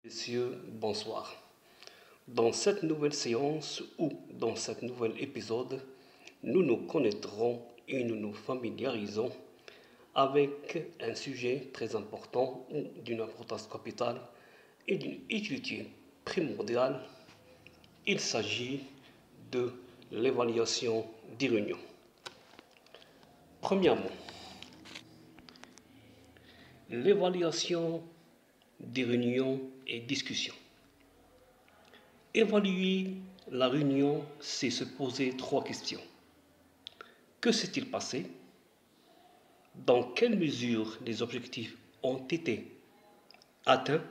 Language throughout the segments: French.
Messieurs, bonsoir. Dans cette nouvelle séance ou dans cet nouvel épisode, nous nous connaîtrons et nous nous familiarisons avec un sujet très important ou d'une importance capitale et d'une utilité primordiale. Il s'agit de l'évaluation des réunions. Premièrement, l'évaluation des réunions et discussions. Évaluer la réunion, c'est se poser trois questions. Que s'est-il passé? Dans quelle mesure les objectifs ont été atteints?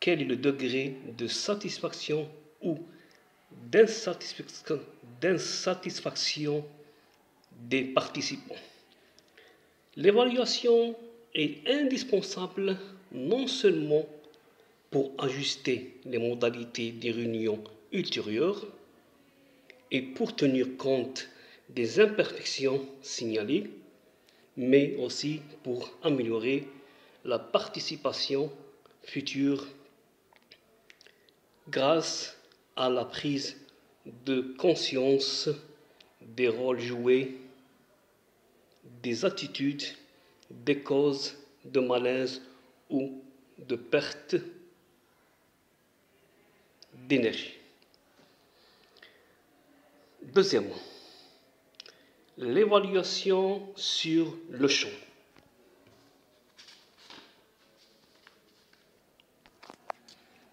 Quel est le degré de satisfaction ou d'insatisfaction des participants? L'évaluation est indispensable non seulement pour ajuster les modalités des réunions ultérieures et pour tenir compte des imperfections signalées, mais aussi pour améliorer la participation future grâce à la prise de conscience des rôles joués, des attitudes, des causes de malaise ou de perte d'énergie. Deuxièmement, l'évaluation sur le champ.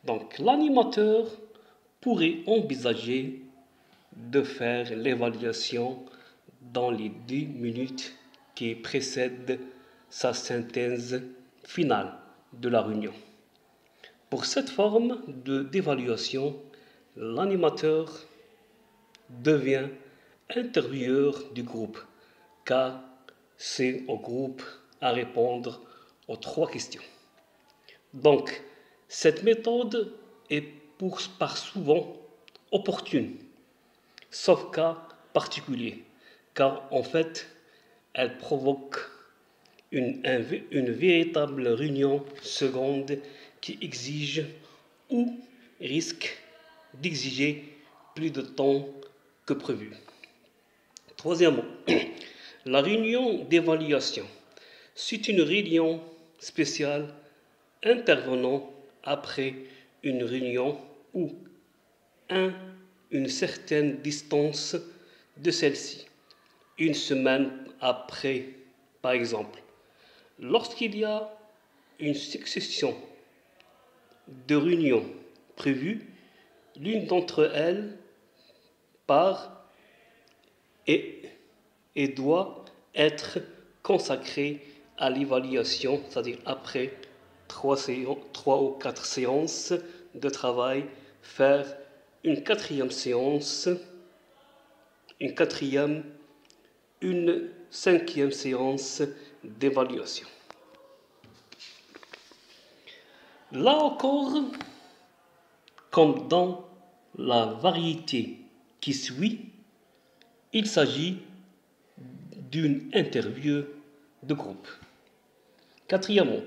Donc, l'animateur pourrait envisager de faire l'évaluation dans les 10 minutes qui précèdent sa synthèse finale de la réunion. Pour cette forme d'évaluation, l'animateur devient intervieweur du groupe, car c'est au groupe à répondre aux trois questions. Donc, cette méthode est par souvent opportune, sauf cas particulier, car en fait, elle provoque une véritable réunion seconde qui exige ou risque d'exiger plus de temps que prévu. Troisièmement, la réunion d'évaluation. C'est une réunion spéciale intervenant après une réunion ou à une certaine distance de celle-ci, une semaine après, par exemple. Lorsqu'il y a une succession de réunions prévues, l'une d'entre elles part et doit être consacrée à l'évaluation, c'est-à-dire après 3 ou 4 séances de travail, faire une quatrième séance, une cinquième séance d'évaluation. Là encore, comme dans la variété qui suit, il s'agit d'une interview de groupe. Quatrièmement,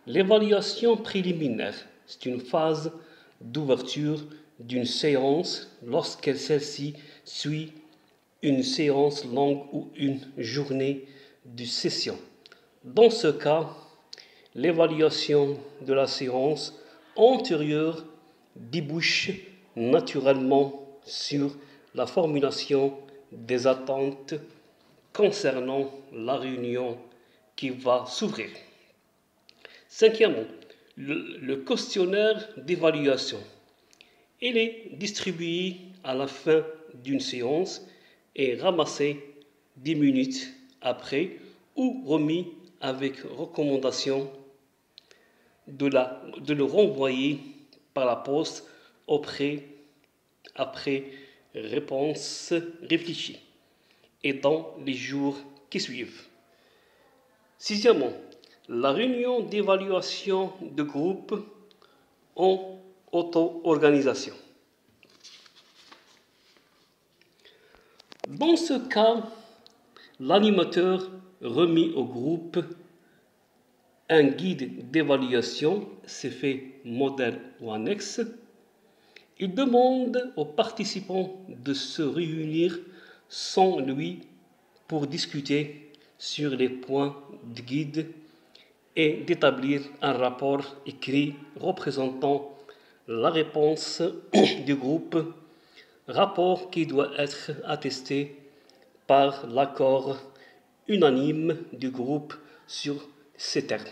l'évaluation préliminaire, c'est une phase d'ouverture d'une séance lorsque celle-ci suit une séance longue ou une journée de session. Dans ce cas, l'évaluation de la séance antérieure débouche naturellement sur la formulation des attentes concernant la réunion qui va s'ouvrir. Cinquièmement, le questionnaire d'évaluation. Il est distribué à la fin d'une séance et ramassé 10 minutes après ou remis avec recommandation de le renvoyer par la poste après réponse réfléchie et dans les jours qui suivent. Sixièmement, la réunion d'évaluation de groupe en auto-organisation. Dans ce cas, l'animateur remet au groupe un guide d'évaluation, c'est fait modèle ou annexe. Il demande aux participants de se réunir sans lui pour discuter sur les points de guide et d'établir un rapport écrit représentant la réponse du groupe, rapport qui doit être attesté par l'accord unanime du groupe sur ces termes.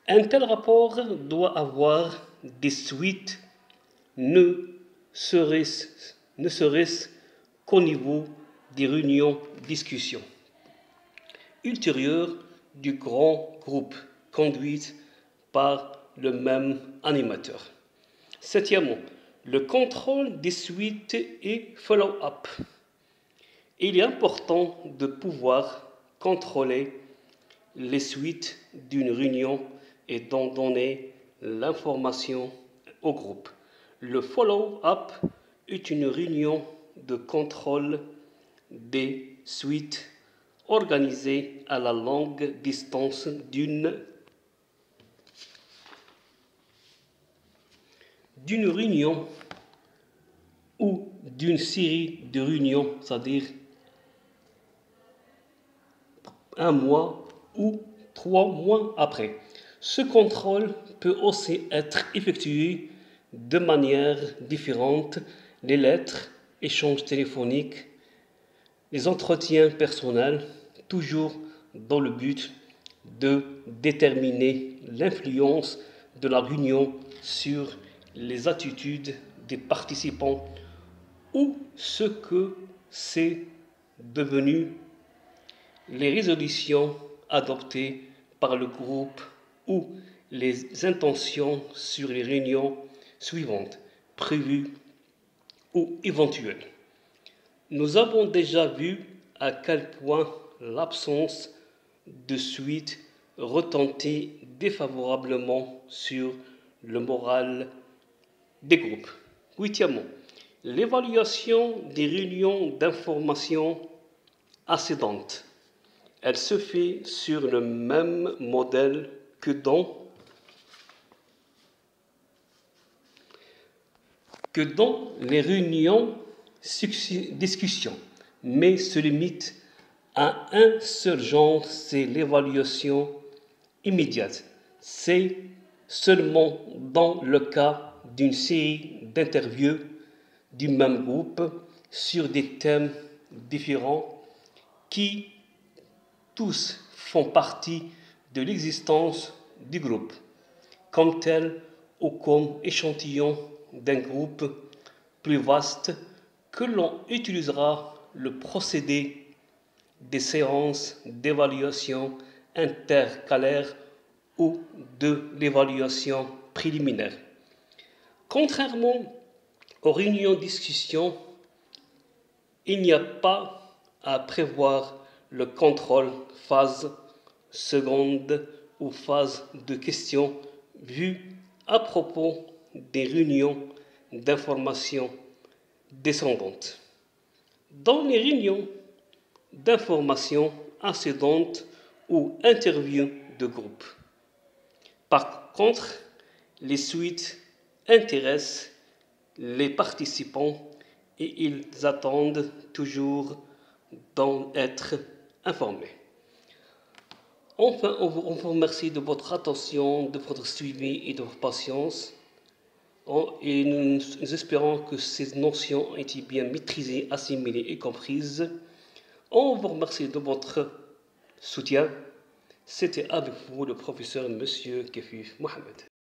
Un tel rapport doit avoir des suites, ne serait-ce qu'au niveau des réunions discussions ultérieures du grand groupe conduite par le même animateur. Septièmement, le contrôle des suites et follow-up. Il est important de pouvoir contrôler les suites d'une réunion et d'en donner l'information au groupe. Le follow-up est une réunion de contrôle des suites organisée à la longue distance d'une réunion ou d'une série de réunions, c'est-à-dire un mois ou 3 mois après. Ce contrôle peut aussi être effectué de manière différente, les lettres, échanges téléphoniques, les entretiens personnels, toujours dans le but de déterminer l'influence de la réunion sur les attitudes des participants ou ce que c'est devenu les résolutions adoptées par le groupe ou les intentions sur les réunions suivantes, prévues ou éventuelles. Nous avons déjà vu à quel point l'absence de suite retentit défavorablement sur le moral des groupes. Huitièmement, l'évaluation des réunions d'information précédentes. Elle se fait sur le même modèle que dans les réunions discussions, mais se limite à un seul genre, c'est l'évaluation immédiate. C'est seulement dans le cas d'une série d'interviews du même groupe sur des thèmes différents qui tous font partie de l'existence du groupe, comme tel ou comme échantillon d'un groupe plus vaste, que l'on utilisera le procédé des séances d'évaluation intercalaire ou de l'évaluation préliminaire. Contrairement aux réunions discussion, il n'y a pas à prévoir le contrôle phase seconde ou phase de questions vues à propos des réunions d'information descendantes. Dans les réunions d'information ascendantes ou interviews de groupe. Par contre, les suites intéressent les participants et ils attendent toujours d'en être informés. Enfin, on vous remercie de votre attention, de votre suivi et de votre patience. Et nous espérons que ces notions ont été bien maîtrisées, assimilées et comprises. On vous remercie de votre soutien. C'était avec vous le professeur Monsieur Kefif Mohamed.